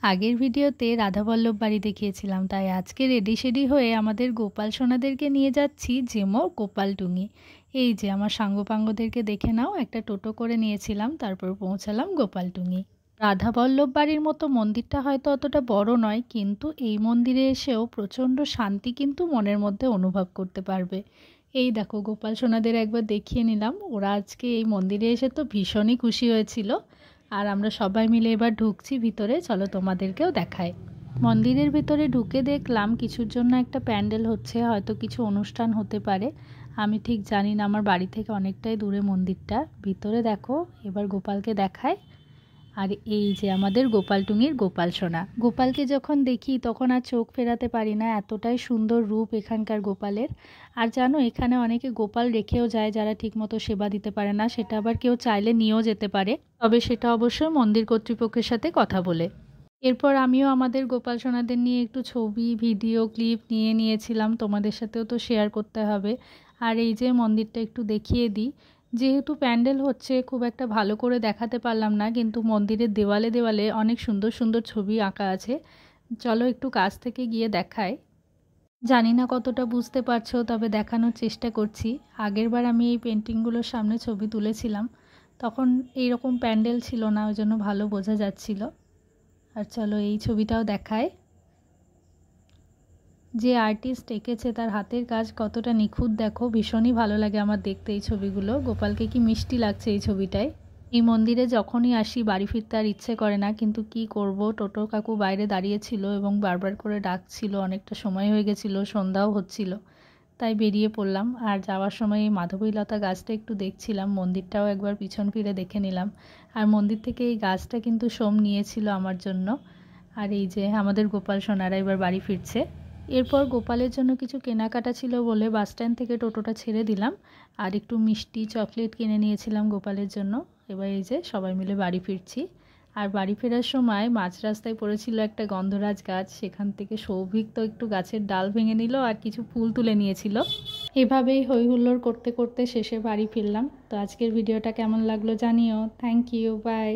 আগের ভিডিওতে রাধাবল্লভ বাড়ি দেখিয়েছিলাম, তাই আজকে রেডি শেডি হয়ে আমাদের গোপাল সোনাদেরকে নিয়ে যাচ্ছি যেমো গোপালটুঙি। এই যে আমার সাঙ্গপাঙ্গদেরকে দেখে নাও, একটা টোটো করে নিয়েছিলাম, তারপর পৌঁছালাম গোপালটুঙি। রাধাবল্লভ বাড়ির মতো মন্দিরটা হয়তো অতটা বড় নয়, কিন্তু এই মন্দিরে এসেও প্রচণ্ড শান্তি কিন্তু মনের মধ্যে অনুভব করতে পারবে। এই দেখো গোপাল সোনাদের একবার দেখিয়ে নিলাম, ওরা আজকে এই মন্দিরে এসে তো ভীষণই খুশি হয়েছিল। আর আমরা সবাই মিলে এবার ঢুকছি ভিতরে, চলো তোমাদেরকেও দেখায়। মন্দিরের ভিতরে ঢুকে দেখলাম কিছুর জন্য একটা প্যান্ডেল হচ্ছে, হয়তো কিছু অনুষ্ঠান হতে পারে, আমি ঠিক জানি না। আমার বাড়ি থেকে অনেকটাই দূরে মন্দিরটা। ভিতরে দেখো এবার গোপালকে দেখায়। আর এই যে আমাদের গোপালটুঙির গোপাল সোনা, গোপালকে যখন দেখি তখন আর চোখ ফেরাতে পারি না, এতটাই সুন্দর রূপ এখানকার গোপালের। আর জানো এখানে অনেকে গোপাল রেখেও যায় যারা ঠিকমতো সেবা দিতে পারে না, সেটা আবার কেউ চাইলে নিয়েও যেতে পারে, তবে সেটা অবশ্যই মন্দির কর্তৃপক্ষের সাথে কথা বলে। এরপর আমিও আমাদের গোপাল সোনাদের নিয়ে একটু ছবি ভিডিও ক্লিপ নিয়েছিলাম, তোমাদের সাথেও তো শেয়ার করতে হবে। আর এই যে মন্দিরটা একটু দেখিয়ে দিই, যেহেতু প্যান্ডেল হচ্ছে খুব একটা ভালো করে দেখাতে পারলাম না, কিন্তু মন্দিরের দেওয়ালে দেওয়ালে অনেক সুন্দর সুন্দর ছবি আঁকা আছে। চলো একটু কাছ থেকে গিয়ে দেখাই। জানি না কতটা বুঝতে পারছো, তবে দেখানোর চেষ্টা করছি। আগেরবার আমি এই পেন্টিংগুলোর সামনে ছবি তুলেছিলাম, তখন এইরকম প্যান্ডেল ছিল না, ওই জন্য ভালো বোঝা যাচ্ছিল। আর চলো এই ছবিটাও দেখায়। যে আর্টিস্ট এঁকেছে তার হাতের কাজ কতটা নিখুঁত দেখো, ভীষণই ভালো লাগে আমার দেখতে এই ছবিগুলো। গোপালকে কি মিষ্টি লাগছে এই ছবিটায়। এই মন্দিরে যখনই আসি বাড়ি ফিরতে আর ইচ্ছে করে না, কিন্তু কি করব, টোটো কাকু বাইরে দাঁড়িয়েছিল এবং বারবার করে ডাকছিল, অনেকটা সময় হয়ে গেছিলো, সন্ধ্যাও হচ্ছিল, তাই বেরিয়ে পড়লাম। আর যাওয়ার সময় এই মাধবীলতা গাছটা একটু দেখছিলাম, মন্দিরটাও একবার পিছন ফিরে দেখে নিলাম। আর মন্দির থেকে এই গাছটা কিন্তু সোম নিয়েছিল আমার জন্য। আর এই যে আমাদের গোপাল সোনারা এবার বাড়ি ফিরছে। এরপর গোপালের জন্য কিছু কেনাকাটা ছিল বলে বাস স্ট্যান্ড থেকে টোটোটা ছেড়ে দিলাম, আর একটু মিষ্টি চকলেট কিনে নিয়েছিলাম গোপালের জন্য। এবার এই যে সবাই মিলে বাড়ি ফিরছি। আর বাড়ি ফেরার সময় মাঝ রাস্তায় পড়েছিল একটা গন্ধরাজ গাছ, সেখান থেকে সৌভিক তো একটু গাছের ডাল ভেঙে নিল আর কিছু ফুল তুলে নিয়েছিল। এভাবেই হই হুল্লোড় করতে করতে শেষে বাড়ি ফিরলাম। তো আজকের ভিডিওটা কেমন লাগলো জানিও। Thank you, by.